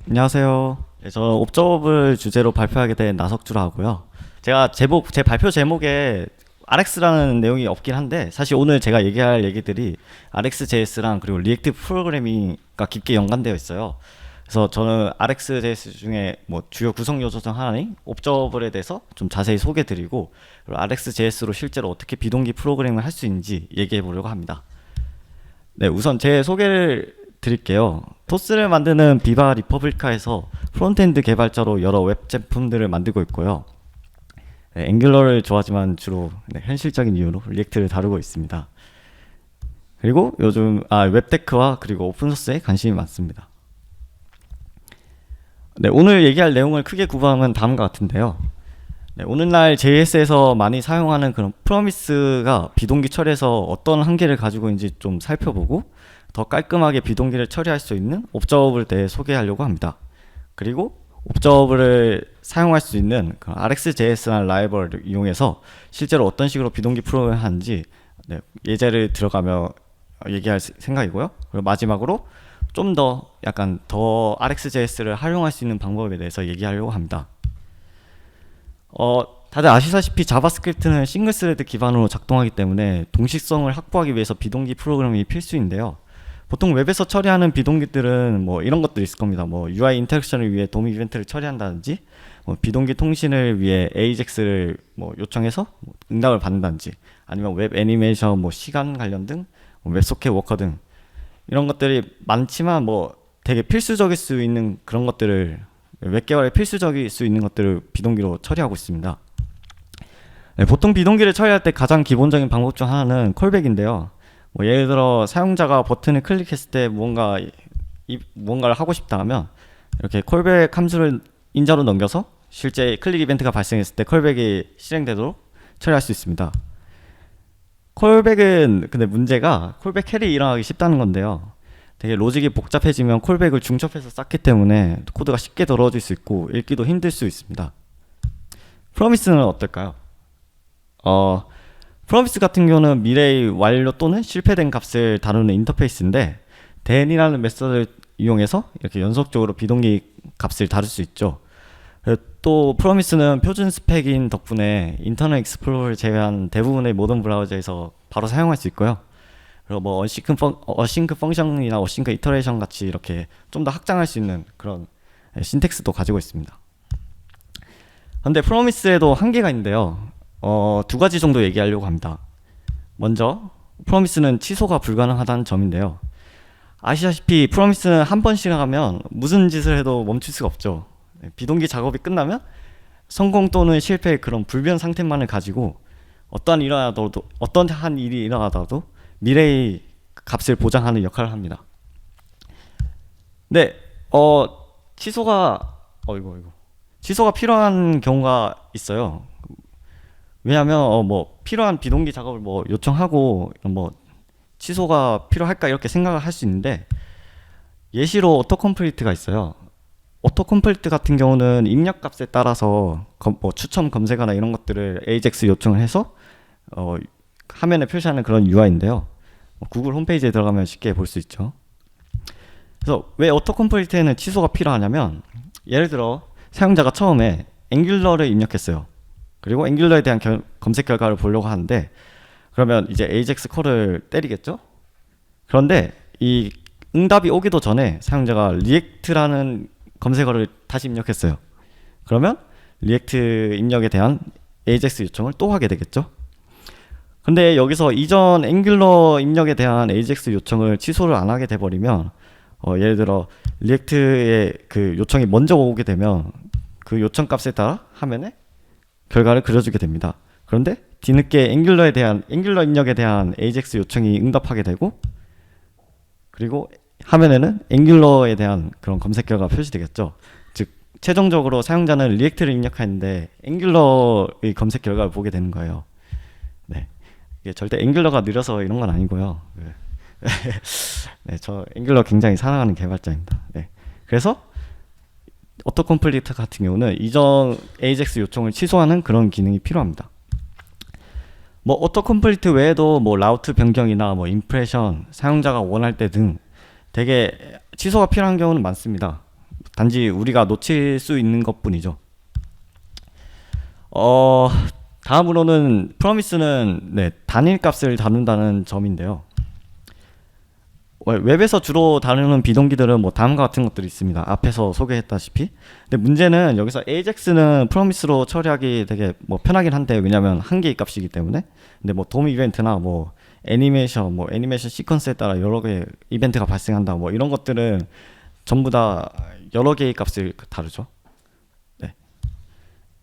안녕하세요. 네, 저 옵저버블 주제로 발표하게 된 나석주라 하고요. 제가 제 발표 제목에 Rx라는 내용이 없긴 한데 사실 오늘 제가 얘기할 얘기들이 RxJS랑 그리고 리액트 프로그래밍과 깊게 연관되어 있어요. 그래서 저는 RxJS 중에 뭐 주요 구성 요소 중 하나인 옵저버블에 대해서 좀 자세히 소개드리고 그리고 RxJS로 실제로 어떻게 비동기 프로그래밍을 할 수 있는지 얘기해 보려고 합니다. 네, 우선 제 소개를 드릴게요. 토스를 만드는 비바 리퍼블리카에서 프론트엔드 개발자로 여러 웹 제품들을 만들고 있고요. 네, 앵귤러를 좋아하지만 주로 현실적인 이유로 리액트를 다루고 있습니다. 그리고 요즘 웹테크와 그리고 오픈소스에 관심이 많습니다. 네, 오늘 얘기할 내용을 크게 구분하면 다음과 같은데요. 네, 오늘날 JS에서 많이 사용하는 그런 프로미스가 비동기 처리에서 어떤 한계를 가지고 있는지 좀 살펴보고 더 깔끔하게 비동기를 처리할 수 있는 옵저버블에 대해 소개하려고 합니다. 그리고 옵저버블을 사용할 수 있는 RxJS라는 라이벌을 이용해서 실제로 어떤 식으로 비동기 프로그램을 하는지 예제를 들어가며 얘기할 생각이고요. 그리고 마지막으로 좀 더 약간 더 RxJS를 활용할 수 있는 방법에 대해서 얘기하려고 합니다. 다들 아시다시피 자바스크립트는 싱글 스레드 기반으로 작동하기 때문에 동식성을 확보하기 위해서 비동기 프로그램이 필수인데요. 보통 웹에서 처리하는 비동기들은 뭐 이런 것들이 있을 겁니다. 뭐 UI 인터랙션을 위해 도미 이벤트를 처리한다든지, 뭐 비동기 통신을 위해 AJAX를 뭐 요청해서 응답을 받는다든지, 아니면 웹 애니메이션, 뭐 시간 관련 등, 뭐 웹소켓 워커 등 이런 것들이 많지만 뭐 되게 필수적일 수 있는 그런 것들을 웹 개발에 필수적일 수 있는 것들을 비동기로 처리하고 있습니다. 네, 보통 비동기를 처리할 때 가장 기본적인 방법 중 하나는 콜백인데요. 뭐 예를 들어 사용자가 버튼을 클릭했을 때 무언가를 하고 싶다 하면 이렇게 콜백 함수를 인자로 넘겨서 실제 클릭 이벤트가 발생했을 때 콜백이 실행되도록 처리할 수 있습니다. 콜백은 근데 문제가 콜백 캐리 일어나기 쉽다는 건데요. 되게 로직이 복잡해지면 콜백을 중첩해서 쌓기 때문에 코드가 쉽게 더러워질 수 있고 읽기도 힘들 수 있습니다. 프로미스는 어떨까요? 프로미스 같은 경우는 미래의 완료 또는 실패된 값을 다루는 인터페이스인데 then이라는 메서드를 이용해서 이렇게 연속적으로 비동기 값을 다룰 수 있죠. 또 프로미스는 표준 스펙인 덕분에 인터넷 익스플로러를 제외한 대부분의 모든 브라우저에서 바로 사용할 수 있고요. 그리고 뭐 어싱크 펑션이나 어싱크 이터레이션 같이 이렇게 좀 더 확장할 수 있는 그런 신텍스도 가지고 있습니다. 근데 프로미스에도 한계가 있는데요. 두 가지 정도 얘기하려고 합니다. 먼저 프로미스는 취소가 불가능하다는 점인데요. 아시다시피 프로미스는 한 번 실행하면 무슨 짓을 해도 멈출 수가 없죠. 비동기 작업이 끝나면 성공 또는 실패의 그런 불변 상태만을 가지고 어떠한 일이 일어나도 미래의 값을 보장하는 역할을 합니다. 네, 취소가 필요한 경우가 있어요. 왜냐하면 뭐 필요한 비동기 작업을 뭐 요청하고 뭐 취소가 필요할까 이렇게 생각을 할 수 있는데 예시로 오토컴플리트가 있어요. 오토컴플리트 같은 경우는 입력값에 따라서 뭐 추첨 검색어나 이런 것들을 AJAX 요청을 해서 화면에 표시하는 그런 UI인데요. 구글 홈페이지에 들어가면 쉽게 볼 수 있죠. 그래서 왜 오토컴플리트에는 취소가 필요하냐면 예를 들어 사용자가 처음에 앵귤러를 입력했어요. 그리고 앵귤러에 대한 검색 결과를 보려고 하는데 그러면 이제 AJAX 콜을 때리겠죠? 그런데 이 응답이 오기도 전에 사용자가 리액트라는 검색어를 다시 입력했어요. 그러면 리액트 입력에 대한 AJAX 요청을 또 하게 되겠죠? 근데 여기서 이전 앵귤러 입력에 대한 AJAX 요청을 취소를 안 하게 돼버리면 예를 들어 리액트의 그 요청이 먼저 오게 되면 그 요청 값에 따라 화면에 결과를 그려주게 됩니다. 그런데 뒤늦게 앵귤러 입력에 대한 AJAX 요청이 응답하게 되고 그리고 화면에는 앵귤러에 대한 그런 검색 결과가 표시되겠죠. 즉 최종적으로 사용자는 리액트를 입력하는데 앵귤러의 검색 결과를 보게 되는 거예요. 네, 이게 절대 앵귤러가 느려서 이런 건 아니고요. 네, 저 앵귤러 굉장히 사랑하는 개발자입니다. 네, 그래서 오토컴플리트 같은 경우는 이전 AJAX 요청을 취소하는 그런 기능이 필요합니다. 뭐 오토컴플리트 외에도 뭐 라우트 변경이나 뭐 임프레션, 사용자가 원할 때 등 되게 취소가 필요한 경우는 많습니다. 단지 우리가 놓칠 수 있는 것뿐이죠. 다음으로는 프로미스는 단일 값을 다룬다는 점인데요. 웹에서 주로 다루는 비동기들은 뭐 다음과 같은 것들이 있습니다. 앞에서 소개했다시피. 근데 문제는 여기서 AJAX는 프로미스로 처리하기 되게 뭐 편하긴 한데, 왜냐면 한 개의 값이기 때문에. 근데 뭐 돔 이벤트나 뭐 애니메이션 시퀀스에 따라 여러 개의 이벤트가 발생한다, 뭐 이런 것들은 전부 다 여러 개의 값을 다루죠. 네.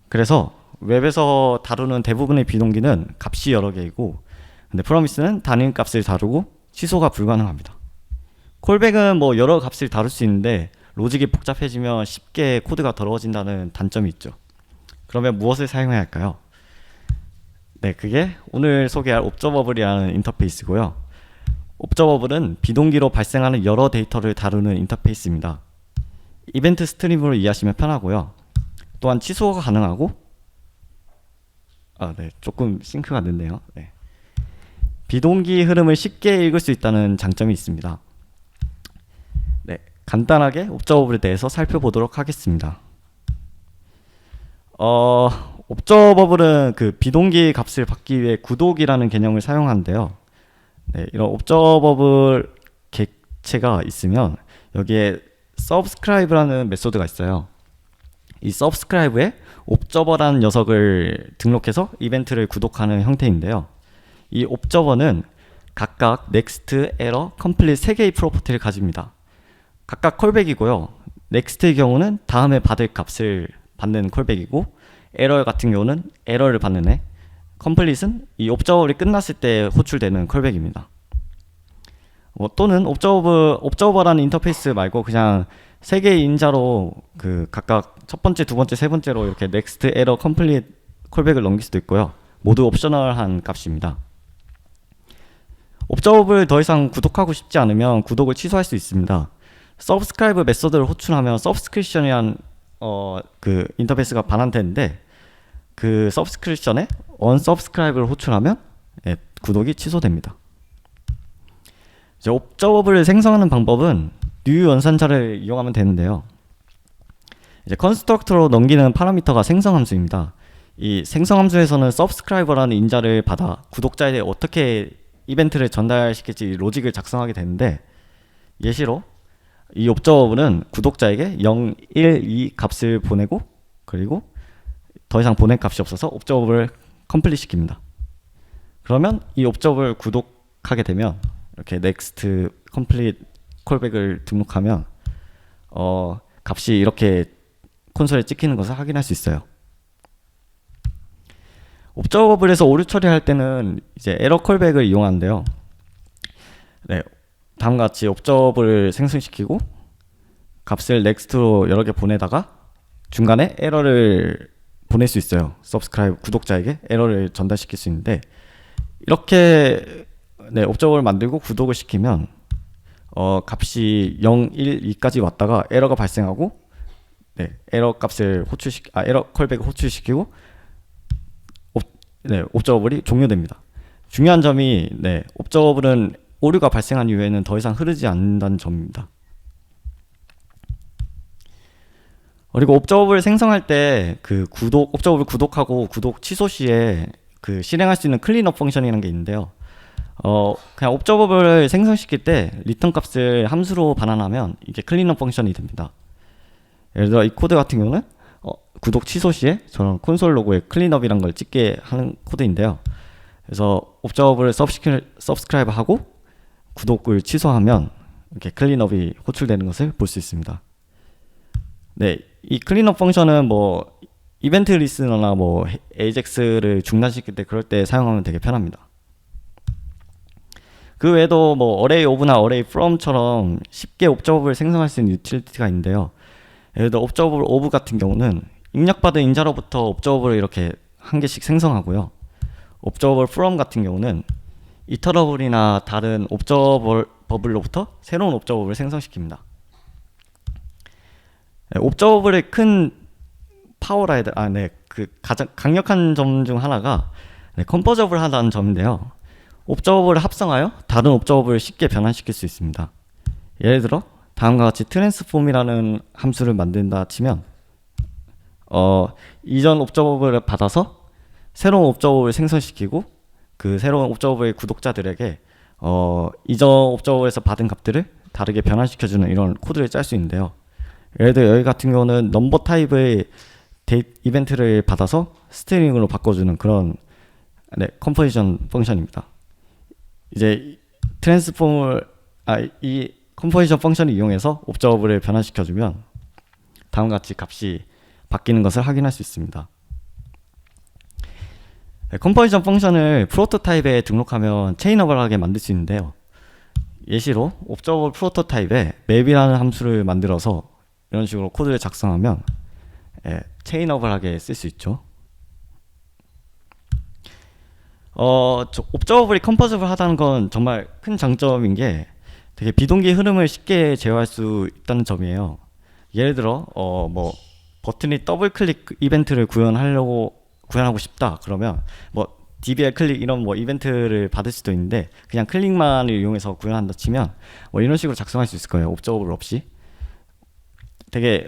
그래서 웹에서 다루는 대부분의 비동기는 값이 여러 개이고, 근데 프로미스는 단일 값을 다루고 취소가 불가능합니다. 콜백은 뭐 여러 값을 다룰 수 있는데 로직이 복잡해지면 쉽게 코드가 더러워진다는 단점이 있죠. 그러면 무엇을 사용해야 할까요? 네, 그게 오늘 소개할 옵저버블이라는 인터페이스고요. 옵저버블은 비동기로 발생하는 여러 데이터를 다루는 인터페이스입니다. 이벤트 스트림으로 이해하시면 편하고요. 또한 취소가 가능하고, 조금 싱크가 늦네요. 네. 비동기 흐름을 쉽게 읽을 수 있다는 장점이 있습니다. 네, 간단하게 옵저버블에 대해서 살펴보도록 하겠습니다. 옵저버블은 그 비동기 값을 받기 위해 구독이라는 개념을 사용하는데요. 네, 이런 옵저버블 객체가 있으면 여기에 subscribe라는 메소드가 있어요. 이 subscribe에 옵저버라는 녀석을 등록해서 이벤트를 구독하는 형태인데요. 이 옵저버는 각각 next, error, complete 3개의 프로퍼티를 가집니다. 각각 콜백이고요. next의 경우는 다음에 받을 값을 받는 콜백이고, error 같은 경우는 에러를 받는 애, complete은 이 옵저버블이 끝났을 때 호출되는 콜백입니다. 또는 옵저버라는 인터페이스 말고 그냥 3개의 인자로 그 각각 첫 번째, 두 번째, 세 번째로 이렇게 next, error, complete 콜백을 넘길 수도 있고요. 모두 옵셔널한 값입니다. 옵저버블을 더 이상 구독하고 싶지 않으면 구독을 취소할 수 있습니다. subscribe 메소드를 호출하면 subscription이란 그 인터페이스가 반환되는데, 그 subscription에 unsubscribe를 호출하면 구독이 취소됩니다. 이제 옵저버블을 생성하는 방법은 new 연산자를 이용하면 되는데요. 이제 컨스트럭터로 넘기는 파라미터가 생성함수입니다. 이 생성함수에서는 subscriber라는 인자를 받아 구독자에게 어떻게 이벤트를 전달시킬지 로직을 작성하게 되는데, 예시로 이 옵저버블은 구독자에게 0, 1, 2 값을 보내고, 그리고 더 이상 보낼 값이 없어서 옵저버블을 컴플릿 시킵니다. 그러면 이 옵저버블을 구독하게 되면 이렇게 next, complete 콜백을 등록하면 값이 이렇게 콘솔에 찍히는 것을 확인할 수 있어요. 옵저버블에서 오류 처리할 때는 이제 에러 콜백을 이용하는데요. 네, 다음과 같이 옵저버블을 생성시키고 값을 next로 여러 개 보내다가 중간에 에러를 보낼 수 있어요. subscribe 구독자에게 에러를 전달시킬 수 있는데, 이렇게 옵저버를 만들고 구독을 시키면 값이 0, 1, 2까지 왔다가 에러가 발생하고, 에러 값을 에러 콜백을 호출시키고 옵저버블이 종료됩니다. 중요한 점이 옵저버블은 오류가 발생한 이후에는 더 이상 흐르지 않는다는 점입니다. 그리고 옵저버블 생성할 때 그 옵저버블 구독하고 구독 취소 시에 그 실행할 수 있는 클린업 펑션이라는 게 있는데요. 그냥 옵저버블을 생성시킬 때 리턴 값을 함수로 반환하면 이게 클린업 펑션이 됩니다. 예를 들어 이 코드 같은 경우는 구독 취소 시에 저런 콘솔 로고에 클린업이란 걸 찍게 하는 코드인데요. 그래서 옵저버블을 subscribe 하고 구독을 취소하면 이렇게 클린업이 호출되는 것을 볼 수 있습니다. 네, 이 클린업 펑션은 뭐 이벤트 리스너나 뭐 AJAX를 중단시킬 때 그럴 때 사용하면 되게 편합니다. 그 외에도 뭐 array of나 array from처럼 쉽게 옵저버블을 생성할 수 있는 유틸리티가 있는데요. 예를 들어 옵저버블 of 같은 경우는 입력받은 인자로부터 옵저버블을 이렇게 한 개씩 생성하고요. 옵저버블 from 같은 경우는 이터러블이나 다른 옵저버블로부터 새로운 옵저버블을 생성시킵니다. 옵저버블의 큰 파워라 해야 그 가장 강력한 점 중 하나가 컴포저블 하다는 점인데요. 옵저버블을 합성하여 다른 옵저버블을 쉽게 변환시킬 수 있습니다. 예를 들어 다음과 같이 트랜스폼이라는 함수를 만든다 치면 이전 옵저버블을 받아서 새로운 옵저버블을 생성시키고 그 새로운 옵저버블의 구독자들에게 이전 옵저버블에서 받은 값들을 다르게 변환시켜주는 이런 코드를 짤 수 있는데요. 예를 들어 여기 같은 경우는 넘버 타입의 이벤트를 받아서 스트링으로 바꿔주는 그런 컴포지션 펑션입니다. 이제 이 컴포지션 펑션을 이용해서 옵저버블을 변환시켜주면 다음과 같이 값이 바뀌는 것을 확인할 수 있습니다. 컴포지션 펑션을 프로토타입에 등록하면 체인어블하게 만들 수 있는데요. 예시로 옵저버블 프로토타입에 맵이라는 함수를 만들어서 이런 식으로 코드를 작성하면 체인어블하게 쓸 수 있죠. 옵저버블이 컴포저블 하다는 건 정말 큰 장점인 게 되게 비동기 흐름을 쉽게 제어할 수 있다는 점이에요. 예를 들어 뭐 버튼이 더블 클릭 이벤트를 구현하고 싶다 그러면 뭐 DBL 클릭 이런 뭐 이벤트를 받을 수도 있는데 그냥 클릭만을 이용해서 구현한다 치면 뭐 이런 식으로 작성할 수 있을 거예요. 옵저버블 없이. 되게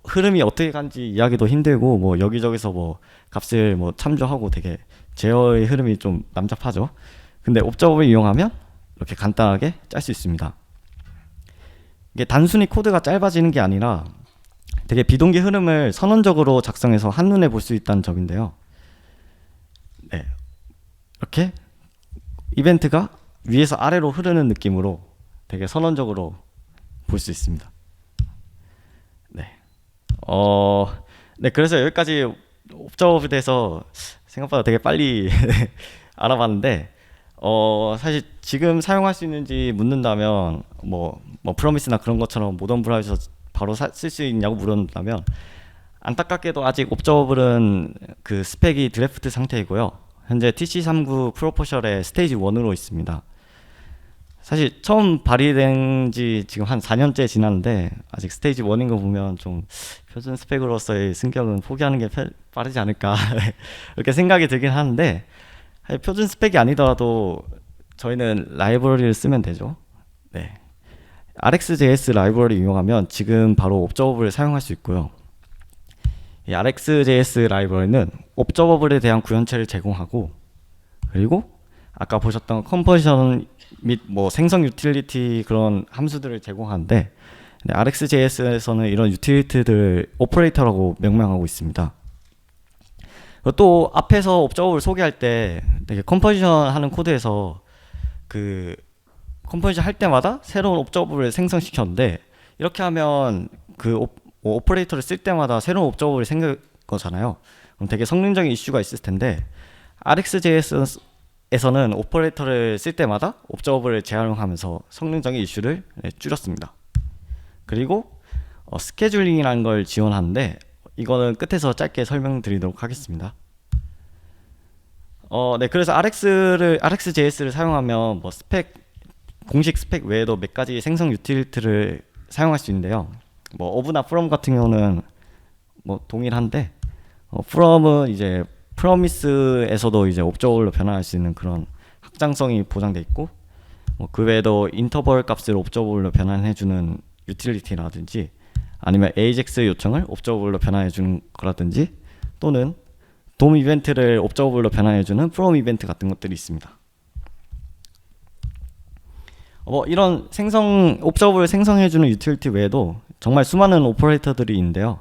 흐름이 어떻게 간지 이해하기도 힘들고 뭐 여기저기서 뭐 값을 뭐 참조하고 되게 제어의 흐름이 좀 남잡하죠. 근데 옵저버블 이용하면 이렇게 간단하게 짤 수 있습니다. 이게 단순히 코드가 짧아지는 게 아니라 되게 비동기 흐름을 선언적으로 작성해서 한눈에 볼 수 있다는 점인데요. 네, 이렇게 이벤트가 위에서 아래로 흐르는 느낌으로 되게 선언적으로 볼 수 있습니다. 네, 그래서 여기까지 옵저버블에 대해서 생각보다 되게 빨리 알아봤는데 사실 지금 사용할 수 있는지 묻는다면 뭐 프로미스나 그런 것처럼 모던 브라우저에서 바로 쓸 수 있냐고 물었다면 안타깝게도 아직 옵저버블은 그 스펙이 드래프트 상태이고요. 현재 TC39 프로포셜의 스테이지 1으로 있습니다. 사실 처음 발의된 지 지금 한 4년째 지났는데 아직 스테이지 1인 거 보면 좀 표준 스펙으로서의 승격은 포기하는 게 빠르지 않을까 이렇게 생각이 들긴 하는데 표준 스펙이 아니더라도 저희는 라이브러리를 쓰면 되죠. 네, RxJS 라이브러리 이용하면 지금 바로 옵저버블을 사용할 수 있고요. 이 RxJS 라이브러리는 옵저버블에 대한 구현체를 제공하고 그리고 아까 보셨던 컴포지션 및 뭐 생성 유틸리티 그런 함수들을 제공하는데 RxJS에서는 이런 유틸리티들을 오퍼레이터라고 명명하고 있습니다. 또 앞에서 옵저버블 소개할 때 되게 컴포지션 하는 코드에서 그 컴포지션 할 때마다 새로운 옵저버블을 생성시켰는데 이렇게 하면 그 오퍼레이터를 쓸 때마다 새로운 옵저버블이 생길 거잖아요. 그럼 되게 성능적인 이슈가 있을 텐데 RxJS에서는 오퍼레이터를 쓸 때마다 옵저버블을 재활용하면서 성능적인 이슈를 줄였습니다. 그리고 스케줄링이라는 걸 지원하는데 이거는 끝에서 짧게 설명드리도록 하겠습니다. 네, 그래서 RxJS를 사용하면 뭐 공식 스펙 외에도 몇 가지 생성 유틸리티를 사용할 수 있는데요. 뭐 of나 from 같은 경우는 뭐 동일한데 from은 이제 프로미스에서도 이제 옵저버블로 변환할 수 있는 그런 확장성이 보장돼 있고 뭐 그 외에도 인터벌 값을 옵저버블로 변환해주는 유틸리티라든지 아니면 AJAX 요청을 옵저버블로 변환해주는 거라든지 또는 DOM 이벤트를 옵저버블로 변환해주는 from 이벤트 같은 것들이 있습니다. 이런 옵저버블을 생성해주는 유틸리티 외에도 정말 수많은 오퍼레이터들이 있는데요.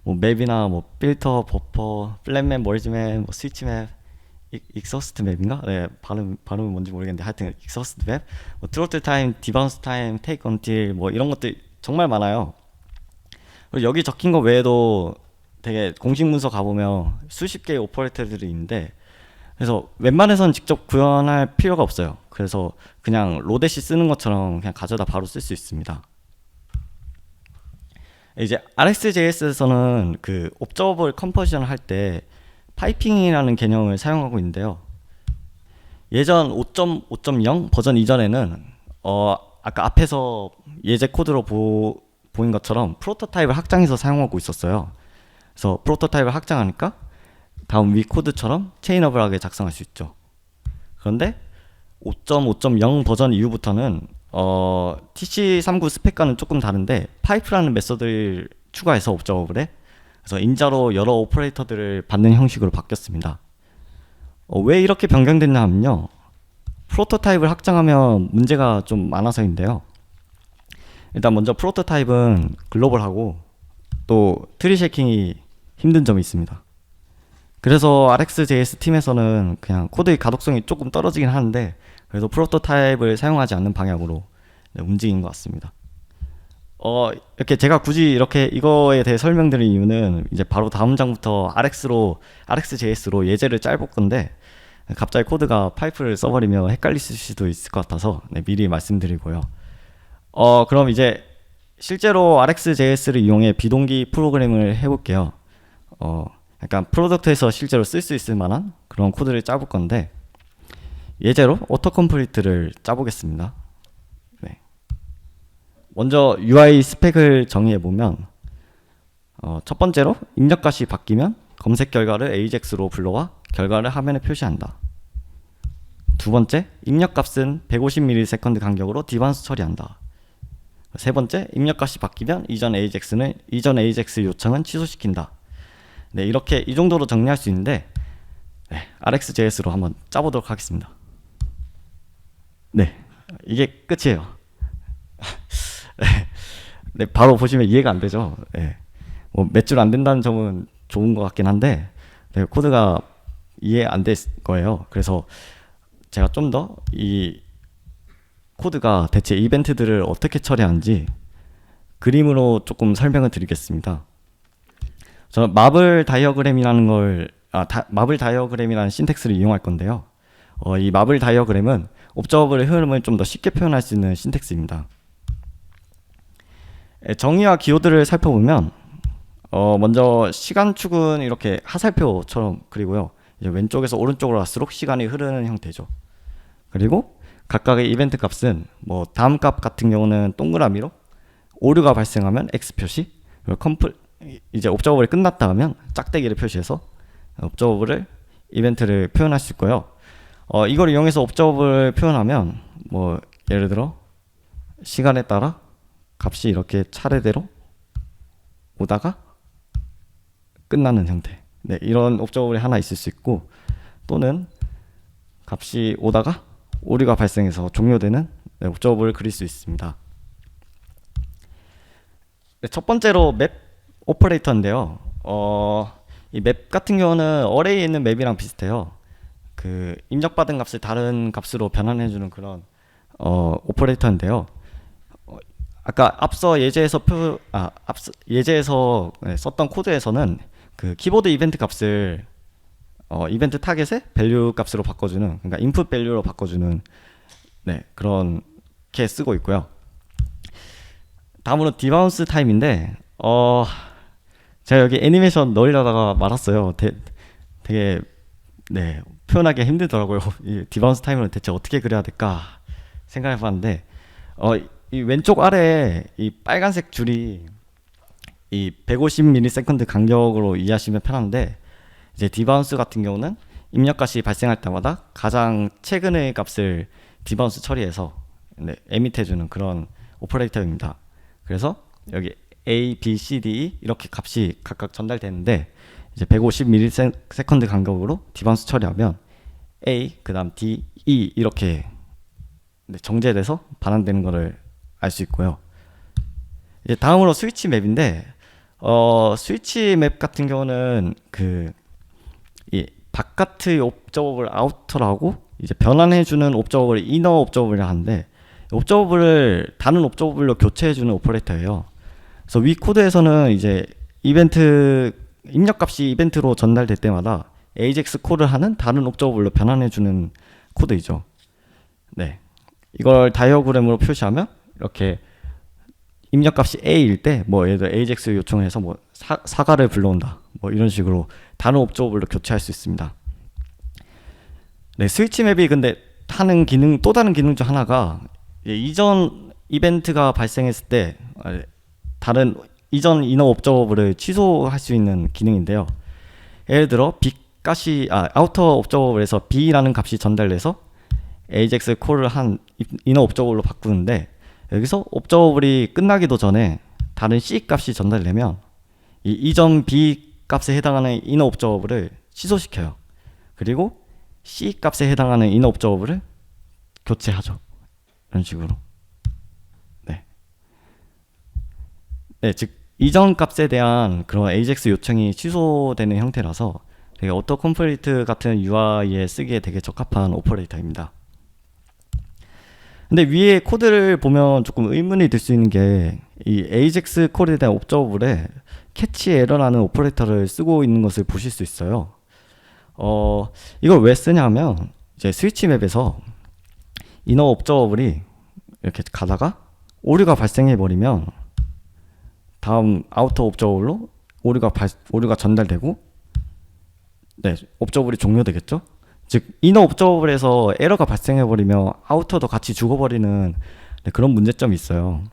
뭐 맵이나 뭐 필터, 버퍼, 플랫맵, 머리지맵, 뭐 스위치맵, 익서스트 맵인가? 네, 발음이 뭔지 모르겠는데 하여튼 익서스트 맵, 뭐 트로틀 타임, 디바운스 타임, 테이크 언틸 뭐 이런 것들 정말 많아요. 그리고 여기 적힌 거 외에도 되게 공식 문서 가보면 수십 개의 오퍼레이터들이 있는데 그래서 웬만해서는 직접 구현할 필요가 없어요. 그래서 그냥 로데시 쓰는 것처럼 그냥 가져다 바로 쓸 수 있습니다. 이제 RxJS에서는 그 옵저버블 컴포지션을 할 때 파이핑이라는 개념을 사용하고 있는데요. 예전 5.5.0 버전 이전에는 아까 앞에서 예제 코드로 보인 것처럼 프로토타입을 확장해서 사용하고 있었어요. 그래서 프로토타입을 확장하니까 다음 위 코드처럼 체인어블하게 작성할 수 있죠. 그런데 5.5.0 버전 이후부터는 TC39 스펙과는 조금 다른데 파이프라는 메서드를 추가해서 옵저버블에 그래서 인자로 여러 오퍼레이터들을 받는 형식으로 바뀌었습니다. 왜 이렇게 변경됐냐 하면요, 프로토타입을 확장하면 문제가 좀 많아서인데요. 일단 먼저 프로토타입은 글로벌하고 또 트리 쉐이킹이 힘든 점이 있습니다. 그래서 RxJS 팀에서는 그냥 코드의 가독성이 조금 떨어지긴 하는데 그래도 프로토타입을 사용하지 않는 방향으로 움직인 것 같습니다. 이렇게 제가 굳이 이렇게 이거에 대해 설명드린 이유는 이제 바로 다음 장부터 RxJS로 예제를 짤 건데 갑자기 코드가 파이프를 써버리면 헷갈릴 수도 있을 것 같아서 미리 말씀드리고요. 그럼 이제 실제로 RxJS를 이용해 비동기 프로그램을 해볼게요. 약간 프로덕트에서 실제로 쓸 수 있을 만한 그런 코드를 짜볼 건데 예제로 오토컴플리트를 짜보겠습니다. 네. 먼저 UI 스펙을 정의해보면 첫 번째로 입력값이 바뀌면 검색 결과를 AJAX로 불러와 결과를 화면에 표시한다. 두 번째, 입력값은 150ms 간격으로 디반스 처리한다. 세 번째, 입력값이 바뀌면 이전 AJAX 요청은 취소시킨다. 네, 이렇게 이 정도로 정리할 수 있는데 RxJS로 한번 짜보도록 하겠습니다. 네, 이게 끝이에요. 네, 바로 보시면 이해가 안 되죠. 네, 뭐 몇 줄 안 된다는 점은 좋은 것 같긴 한데 코드가 이해 안 될 거예요. 그래서 제가 좀 더 이 코드가 대체 이벤트들을 어떻게 처리하는지 그림으로 조금 설명을 드리겠습니다. 저는 마블 다이어그램이라는 신텍스를 이용할 건데요. 이 마블 다이어그램은 옵저버블의 흐름을 좀 더 쉽게 표현할 수 있는 신텍스입니다. 정의와 기호들을 살펴보면 먼저 시간축은 이렇게 하살표처럼 그리고요. 이제 왼쪽에서 오른쪽으로 갈수록 시간이 흐르는 형태죠. 그리고 각각의 이벤트 값은 뭐 다음 값 같은 경우는 동그라미로, 오류가 발생하면 X 표시, 이제 옵저버블이 끝났다 하면 짝대기를 표시해서 옵저버블을 이벤트를 표현할 수 있고요. 이걸 이용해서 옵저버블을 표현하면 뭐 예를 들어 시간에 따라 값이 이렇게 차례대로 오다가 끝나는 형태. 네, 이런 옵저버블이 하나 있을 수 있고 또는 값이 오다가 오류가 발생해서 종료되는 옵저버블을 그릴 수 있습니다. 네, 첫 번째로 맵 오퍼레이터인데요. 이 맵 같은 경우는 어레이에 있는 맵이랑 비슷해요. 그 입력받은 값을 다른 값으로 변환해주는 그런 오퍼레이터인데요. 아까 앞서 예제에서 썼던 코드에서는 그 키보드 이벤트 값을 이벤트 타겟의 밸류 값으로 바꿔주는, 그러니까 인풋 밸류로 바꿔주는 그렇게 쓰고 있고요. 다음으로 디바운스 타임인데 제가 여기 애니메이션 넣으려다가 말았어요. 되게 표현하기 힘들더라고요. 이 디바운스 타임을 대체 어떻게 그려야 될까 생각해봤는데 이 왼쪽 아래에 이 빨간색 줄이 이 150ms 간격으로 이해하시면 편한데 이제 디바운스 같은 경우는 입력값이 발생할 때마다 가장 최근의 값을 디바운스 처리해서 에밋해주는 그런 오퍼레이터입니다. 그래서 여기 A, B, C, D, E 이렇게 값이 각각 전달되는데 이제 150ms 간격으로 디바운스 처리하면 A, 그 다음 D, E 이렇게 정제돼서 반환되는 것을 알 수 있고요. 이제 다음으로 스위치 맵인데 스위치 맵 같은 경우는 이 바깥의 옵저버블 아우터라고 이제 변환해주는 옵저버블을 이너 옵저버블이라 하는데 옵저버블을 다른 옵저버블로 교체해주는 오퍼레이터예요. 그래서 위 코드에서는 이제 입력값이 이벤트로 전달될 때마다 AJAX 콜을 하는 다른 옵저버블로 변환해주는 코드이죠. 네, 이걸 다이어그램으로 표시하면 이렇게 입력값이 A일 때 뭐 예를 들어 AJAX 요청해서 뭐 사과를 불러온다 뭐 이런 식으로 다른 옵저버블로 교체할 수 있습니다. 네, 스위치 맵이 근데 하는 기능, 또 다른 기능 중 하나가 이전 이벤트가 발생했을 때 다른 이전 이너 옵저버블을 취소할 수 있는 기능인데요. 예를 들어 아우터 옵저버블에서 B라는 값이 전달돼서 AJAX 콜을 한 이너 옵저버블로 바꾸는데, 여기서 옵저버블이 끝나기도 전에 다른 C 값이 전달되면 이 이전 B 값에 해당하는 이너 옵저버블을 취소시켜요. 그리고 C 값에 해당하는 이너 옵저버블을 교체하죠. 이런 식으로. 네. 네, 즉 이전 값에 대한 그런 AJAX 요청이 취소되는 형태라서 되게 오토 컴플리트 같은 UI에 쓰기에 되게 적합한 오퍼레이터입니다. 근데 위에 코드를 보면 조금 의문이 들 수 있는 게 이 AJAX 콜에 대한 옵저버블에 캐치 에러라는 오퍼레이터를 쓰고 있는 것을 보실 수 있어요. 이걸 왜 쓰냐면 이제 스위치 맵에서 이너 옵저버블이 이렇게 가다가 오류가 발생해 버리면 다음 아우터 옵저버블로 오류가 전달되고, 네, 옵저버블이 종료되겠죠. 즉 이너 옵저버블에서 에러가 발생해 버리면 아우터도 같이 죽어버리는, 네, 그런 문제점이 있어요.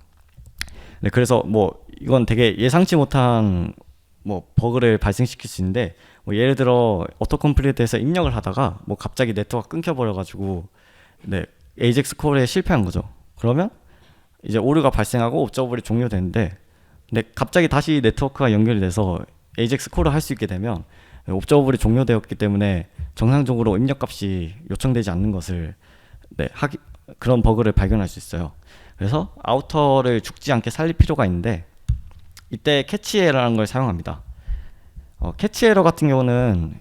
네, 그래서 뭐 이건 되게 예상치 못한 뭐 버그를 발생시킬 수 있는데, 뭐 예를 들어 오토 컴플리트에서 입력을 하다가 뭐 갑자기 네트워크가 끊겨버려 가지고, 네, AJAX 콜에 실패한 거죠. 그러면 이제 오류가 발생하고 옵저버블이 종료되는데, 근데 갑자기 다시 네트워크가 연결이 돼서 AJAX 콜을 할 수 있게 되면 옵저버블이 종료되었기 때문에 정상적으로 입력값이 요청되지 않는 것을, 네, 그런 버그를 발견할 수 있어요. 그래서 아우터를 죽지 않게 살릴 필요가 있는데, 이때 캐치 에러라는 걸 사용합니다. 캐치 에러 같은 경우는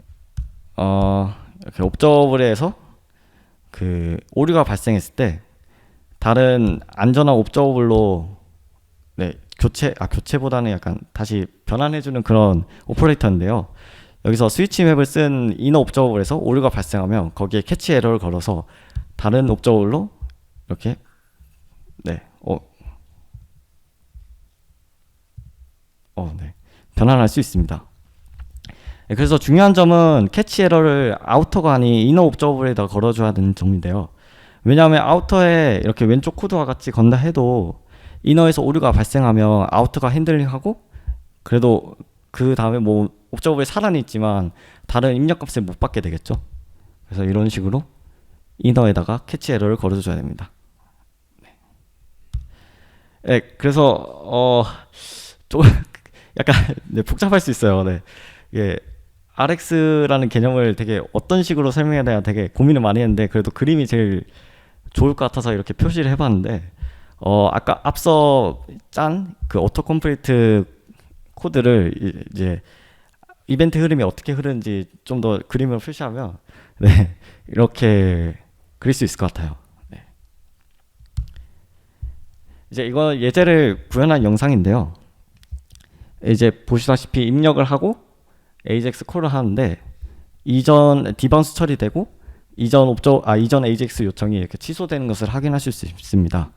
이렇게 옵저버블에서 그 오류가 발생했을 때 다른 안전한 옵저버블로, 네, 교체보다는 약간 다시 변환해주는 그런 오퍼레이터인데요. 여기서 스위치 맵을 쓴 이너 옵저버블에서 오류가 발생하면 거기에 캐치 에러를 걸어서 다른 옵저버블로 이렇게, 네, 네, 변환할 수 있습니다. 네, 그래서 중요한 점은 캐치 에러를 아우터가 아닌 이너 옵저버블에다 걸어줘야 되는 점인데요. 왜냐하면 아우터에 이렇게 왼쪽 코드와 같이 건다 해도 이너에서 오류가 발생하면 아우터가 핸들링하고, 그래도 그 다음에 뭐 옵저버블이 살아는 있지만 다른 입력값을 못 받게 되겠죠. 그래서 이런 식으로 이너에다가 캐치 에러를 걸어줘야 됩니다. 네, 그래서 조금 약간, 네, 복잡할 수 있어요. 네, 이게 RX라는 개념을 되게 어떤 식으로 설명해야 되나 되게 고민을 많이 했는데, 그래도 그림이 제일 좋을 것 같아서 이렇게 표시를 해봤는데, 아까 앞서 짠 그 오토 컴플리트 코드를 이제 이벤트 흐름이 어떻게 흐르는지 좀 더 그림으로 표시하면, 네, 이렇게 그릴 수 있을 것 같아요. 네. 이제 이거 예제를 구현한 영상인데요. 이제 보시다시피 입력을 하고 AJAX 콜을 하는데, 이전 디바운스 처리되고 이전 AJAX 요청이 이렇게 취소되는 것을 확인하실 수 있습니다.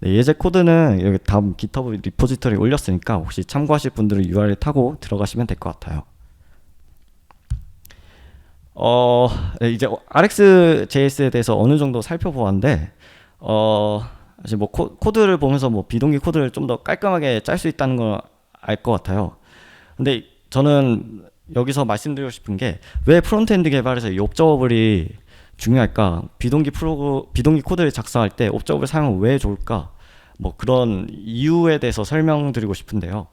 네, 예제 코드는 여기 다음 GitHub 리포지터리에 올렸으니까 혹시 참고하실 분들은 URL 타고 들어가시면 될 것 같아요. 네, 이제 RxJS에 대해서 어느 정도 살펴보았는데, 사실 뭐 코드를 보면서 뭐 비동기 코드를 좀 더 깔끔하게 짤 수 있다는 걸 알 것 같아요. 근데 저는 여기서 말씀드리고 싶은 게, 왜 프론트엔드 개발에서 이 옵저버블이 중요할까? 비동기 코드를 작성할 때 옵저버블 사용은 왜 좋을까? 뭐 그런 이유에 대해서 설명드리고 싶은데요.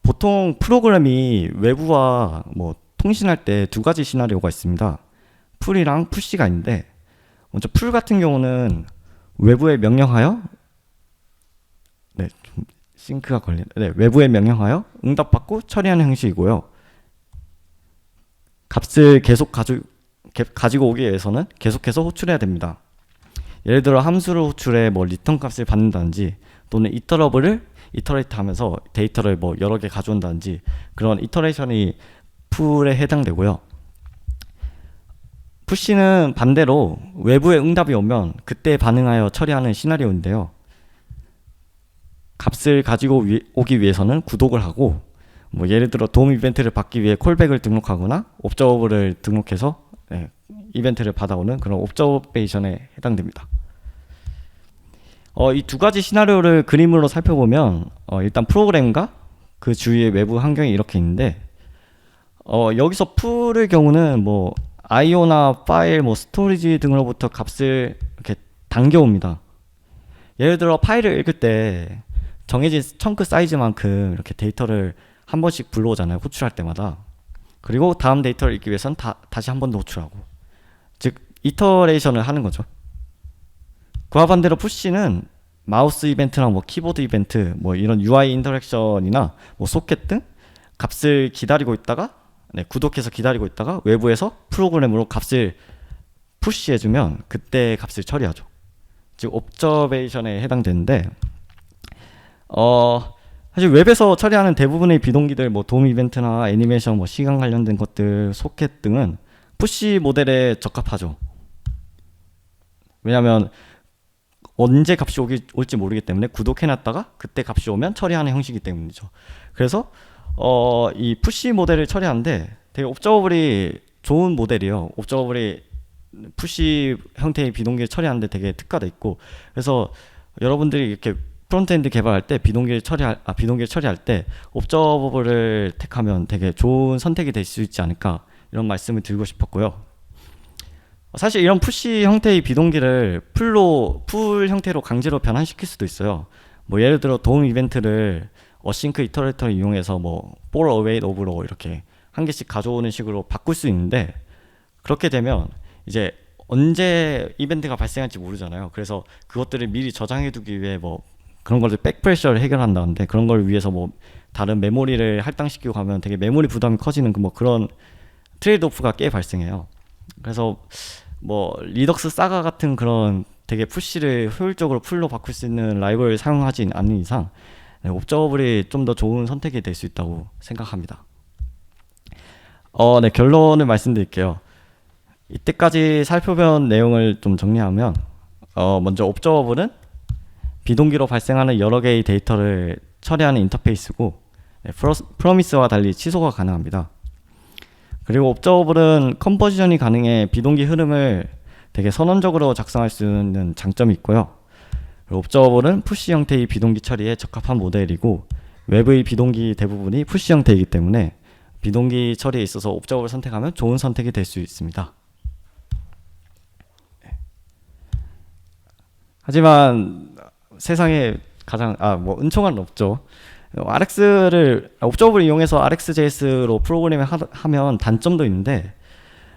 보통 프로그램이 외부와 뭐 통신할 때 두 가지 시나리오가 있습니다. 풀이랑 푸시가 있는데, 먼저 풀 같은 경우는 외부에 명령하여, 네, 좀 싱크가 걸린, 네, 외부에 명령하여 응답받고 처리하는 형식이고요. 값을 계속 가지고 오기 위해서는 계속해서 호출해야 됩니다. 예를 들어 함수를 호출해 뭐 리턴 값을 받는다든지, 또는 이터러블을 이터레이트 하면서 데이터를 뭐 여러 개 가져온다든지, 그런 이터레이션이 풀에 해당되고요. 푸시는 반대로 외부의 응답이 오면 그때 반응하여 처리하는 시나리오인데요. 값을 가지고 오기 위해서는 구독을 하고, 뭐 예를 들어 도움 이벤트를 받기 위해 콜백을 등록하거나 옵저버블을 등록해서, 네, 이벤트를 받아오는 그런 옵저베이션에 해당됩니다. 이 두 가지 시나리오를 그림으로 살펴보면, 일단 프로그램과 그 주위의 외부 환경이 이렇게 있는데, 여기서 풀의 경우는 뭐 IO나 파일, 뭐 스토리지 등으로부터 값을 이렇게 당겨옵니다. 예를 들어 파일을 읽을 때 정해진 청크 사이즈만큼 이렇게 데이터를 한 번씩 불러오잖아요. 호출할 때마다. 그리고 다음 데이터를 읽기 위해서는 다시 한 번 더 호출하고. 즉 이터레이션을 하는 거죠. 그와 반대로 푸시는 마우스 이벤트랑 뭐 키보드 이벤트, 뭐 이런 UI 인터랙션이나 뭐 소켓 등 값을 기다리고 있다가 구독해서 기다리고 있다가 외부에서 프로그램으로 값을 푸시해주면 그때 값을 처리하죠. 즉 옵저베이션에 해당되는데 사실 웹에서 처리하는 대부분의 비동기들 뭐 도움 이벤트나 애니메이션 뭐 시간 관련된 것들 소켓 등은 푸시 모델에 적합하죠. 왜냐하면 언제 값이 올지 모르기 때문에 구독해놨다가 그때 값이 오면 처리하는 형식이기 때문이죠. 그래서 이 푸시 모델을 처리하는데 되게 옵저버블이 좋은 모델이에요. 옵저버블이 푸시 형태의 비동기를 처리하는데 되게 특화돼 있고, 그래서 여러분들이 이렇게 프론트엔드 개발할 때 비동기를 처리할 때 옵저버블을 택하면 되게 좋은 선택이 될 수 있지 않을까, 이런 말씀을 드리고 싶었고요. 사실 이런 푸시 형태의 비동기를 풀 형태로 강제로 변환시킬 수도 있어요. 뭐 예를 들어 도움 이벤트를 어싱크 이터레이터를 이용해서 뭐 for await of로 이렇게 한 개씩 가져오는 식으로 바꿀 수 있는데, 그렇게 되면 이제 언제 이벤트가 발생할지 모르잖아요. 그래서 그것들을 미리 저장해 두기 위해 뭐 그런 것들 백프레셔를 해결한다는데, 그런 걸 위해서 뭐 다른 메모리를 할당시키고 가면 되게 메모리 부담이 커지는 뭐 그런 트레이드 오프가 꽤 발생해요. 그래서 뭐 리덕스 사가 같은 그런 되게 푸시를 효율적으로 풀로 바꿀 수 있는 라이브러리를 사용하지 않는 이상 옵저버블이 좀 더 좋은 선택이 될 수 있다고 생각합니다. 네, 결론을 말씀드릴게요. 이때까지 살펴본 내용을 좀 정리하면 먼저 옵저버블은 비동기로 발생하는 여러 개의 데이터를 처리하는 인터페이스고 프로미스와 달리 취소가 가능합니다. 그리고 옵저버블은 컨버전이 가능해 비동기 흐름을 되게 선언적으로 작성할 수 있는 장점이 있고요. 옵저버블은 푸시 형태의 비동기 처리에 적합한 모델이고, 웹의 비동기 대부분이 푸시 형태이기 때문에 비동기 처리에 있어서 옵저버블을 선택하면 좋은 선택이 될 수 있습니다. 하지만 세상에 가장 뭐 은총은 없죠. 옵저버블을 이용해서 RxJS로 프로그래밍을 하면 단점도 있는데,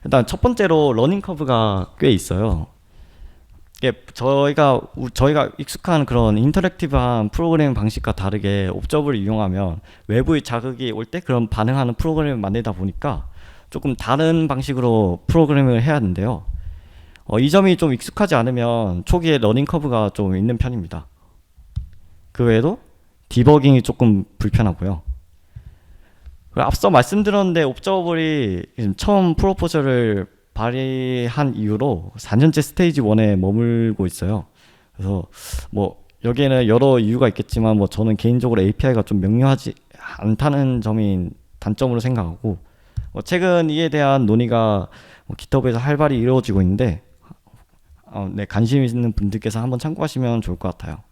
일단 첫 번째로 러닝 커브가 꽤 있어요. 이게 저희가 익숙한 그런 인터랙티브한 프로그래밍 방식과 다르게 옵저버블을 이용하면 외부의 자극이 올 때 그런 반응하는 프로그램을 만들다 보니까 조금 다른 방식으로 프로그래밍을 해야 하는데요. 이 점이 좀 익숙하지 않으면 초기에 러닝 커브가 좀 있는 편입니다. 그 외에도 디버깅이 조금 불편하고요. 앞서 말씀드렸는데 옵저버블이 처음 프로포저를 발휘한 이후로 4년째 스테이지 1에 머물고 있어요. 그래서 뭐 여기에는 여러 이유가 있겠지만 뭐 저는 개인적으로 API가 좀 명료하지 않다는 점이 단점으로 생각하고, 최근 이에 대한 논의가 GitHub에서 활발히 이루어지고 있는데 네, 관심 있는 분들께서 한번 참고하시면 좋을 것 같아요.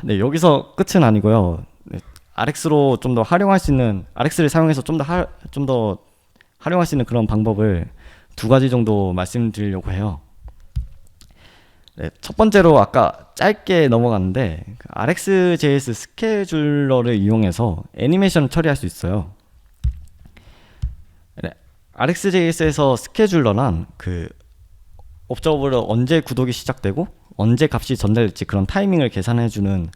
네, 여기서 끝은 아니고요. 네, RX로 좀 더 활용할 수 있는, RX를 사용해서 좀 더 활용할 수 있는 그런 방법을 두 가지 정도 말씀드리려고 해요. 네, 첫 번째로 아까 짧게 넘어갔는데 RxJS 스케줄러를 이용해서 애니메이션을 처리할 수 있어요. 네, RxJS에서 스케줄러란 그 옵저버블로 언제 구독이 시작되고 언제 값이 전달될지 그런 타이밍을 계산해주는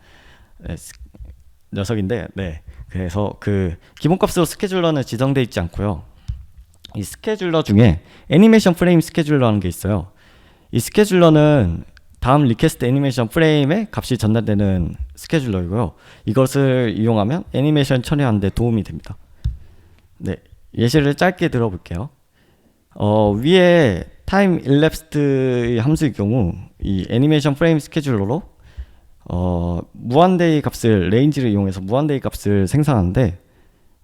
녀석인데, 네, 그래서 그 기본값으로 스케줄러는 지정되어 있지 않고요. 이 스케줄러 중에 애니메이션 프레임 스케줄러라는 게 있어요. 이 스케줄러는 다음 리퀘스트 애니메이션 프레임에 값이 전달되는 스케줄러이고요. 이것을 이용하면 애니메이션 처리하는 데 도움이 됩니다. 네, 예시를 짧게 들어볼게요. 위에 타임 일랩스트의 함수의 경우 이 애니메이션 프레임 스케줄러로 무한대의 값을 레인지를 이용해서 무한대의 값을 생성하는데,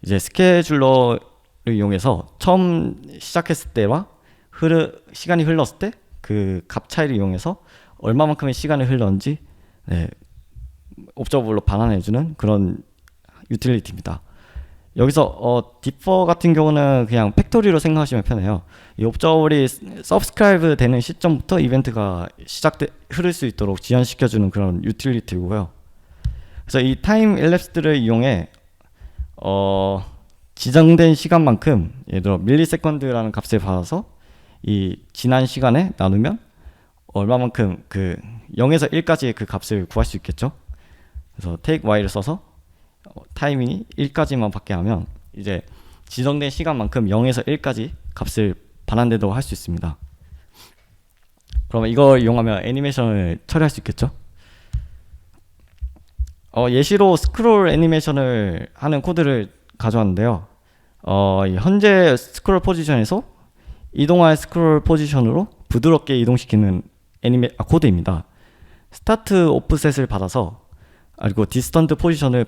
이제 스케줄러를 이용해서 처음 시작했을 때와 시간이 흘렀을 때 그 값 차이를 이용해서 얼마만큼의 시간이 흘렀는지 옵저버블로 반환해주는 그런 유틸리티입니다. 여기서 디퍼 같은 경우는 그냥 팩토리로 생각하시면 편해요. 이 옵저버블이 서브스크라이브 되는 시점부터 이벤트가 흐를 수 있도록 지연시켜주는 그런 유틸리티고요. 그래서 이 타임 일랩스들을 이용해 지정된 시간만큼 예를 들어 밀리세컨드라는 값을 받아서 이 지난 시간에 나누면 얼마만큼 그 0에서 1까지의 그 값을 구할 수 있겠죠. 그래서 take y를 써서 타이밍이 1까지만 받게 하면 이제 지정된 시간만큼 0에서 1까지 값을 반환되도록 할 수 있습니다. 그러면 이걸 이용하면 애니메이션을 처리할 수 있겠죠. 예시로 스크롤 애니메이션을 하는 코드를 가져왔는데요. 현재 스크롤 포지션에서 이동할 스크롤 포지션으로 부드럽게 이동시키는 코드입니다. 스타트 오프셋을 받아서 그리고 디스턴트 포지션과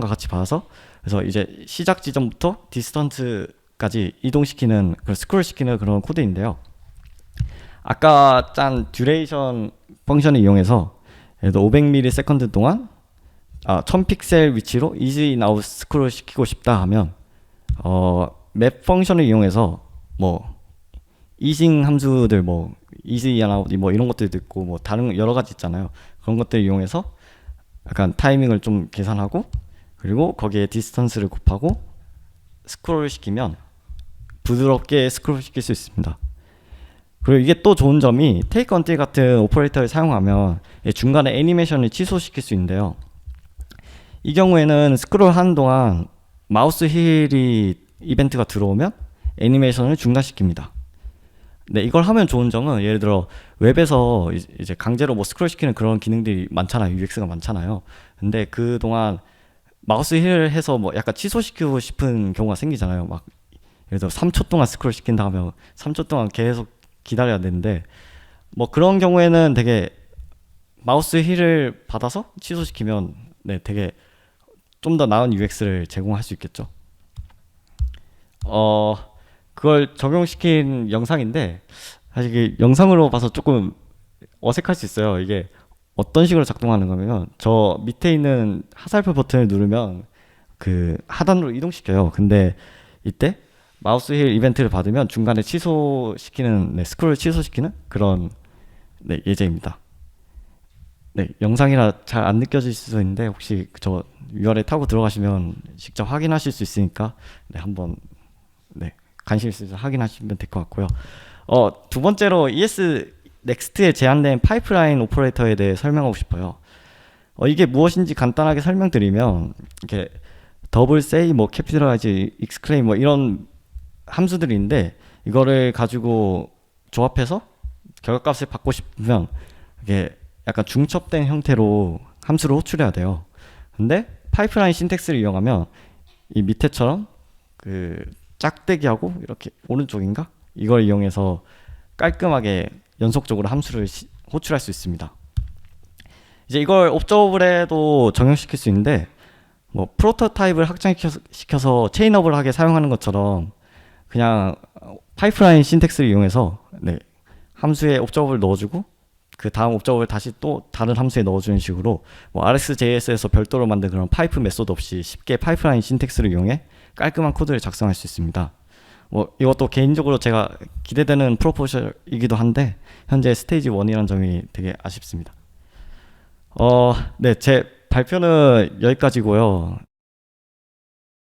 같이 받아서 그래서 이제 시작 지점부터 디스턴트까지 이동시키는 스크롤 시키는 그런 코드인데요. 아까 짠 듀레이션 펑션을 이용해서 예를 들어 500ms 동안 1000픽셀 위치로 easy now 스크롤 시키고 싶다 하면 맵 펑션을 이용해서 뭐 이징 함수들 뭐 easy now 뭐 이런 것들도 있고 뭐 다른 여러 가지 있잖아요. 그런 것들을 이용해서 약간 타이밍을 좀 계산하고 그리고 거기에 디스턴스를 곱하고 스크롤 시키면 부드럽게 스크롤 시킬 수 있습니다. 그리고 이게 또 좋은 점이 take until 같은 오퍼레이터를 사용하면 중간에 애니메이션을 취소시킬 수 있는데요. 이 경우에는 스크롤 하는 동안 마우스 힐이 이벤트가 들어오면 애니메이션을 중단시킵니다. 네, 이걸 하면 좋은 점은 예를 들어 웹에서 이제 강제로 뭐 스크롤 시키는 그런 기능들이 많잖아요. UX가 많잖아요. 근데 그동안 마우스 힐을 해서 뭐 약간 취소시키고 싶은 경우가 생기잖아요. 막 예를 들어 3초 동안 스크롤 시킨다 하면 3초 동안 계속 기다려야 되는데 뭐 그런 경우에는 되게 마우스 힐을 받아서 취소시키면 네, 되게 좀 더 나은 UX를 제공할 수 있겠죠. 그걸 적용시킨 영상인데 사실 이게 영상으로 봐서 조금 어색할 수 있어요. 이게 어떤 식으로 작동하는 거면 저 밑에 있는 화살표 버튼을 누르면 그 하단으로 이동시켜요. 근데 이때 마우스 힐 이벤트를 받으면 중간에 취소시키는 스크롤 취소시키는 그런 예제입니다. 네, 영상이라 잘 안 느껴질 수도 있는데 혹시 저 URL 타고 들어가시면 직접 확인하실 수 있으니까 한번 관심 있으셔서 확인하시면 될 것 같고요. 두 번째로 ES 넥스트에 제한된 파이프라인 오퍼레이터에 대해 설명하고 싶어요. 이게 무엇인지 간단하게 설명드리면 이렇게 더블 세이, 뭐 캐피탈라이즈, 익스클레임 뭐 이런 함수들인데 이거를 가지고 조합해서 결과값을 받고 싶으면 이게 약간 중첩된 형태로 함수를 호출해야 돼요. 근데 파이프라인 신텍스를 이용하면 이 밑에처럼 그 짝대기하고 이렇게 오른쪽인가? 이걸 이용해서 깔끔하게 연속적으로 함수를 호출할 수 있습니다. 이제 이걸 옵저버블에도 적용시킬 수 있는데 뭐 프로토타입을 확장시켜서 체인업을 사용하는 것처럼 그냥 파이프라인 신텍스를 이용해서 함수에 옵저버블을 넣어주고 그 다음 옵저버블을 다시 또 다른 함수에 넣어주는 식으로 뭐 RxJS에서 별도로 만든 그런 파이프 메소드 없이 쉽게 파이프라인 신텍스를 이용해 깔끔한 코드를 작성할 수 있습니다. 뭐 이것도 개인적으로 제가 기대되는 프로포저이기도 한데 현재 스테이지 1이라는 점이 되게 아쉽습니다. 네, 제 발표는 여기까지고요.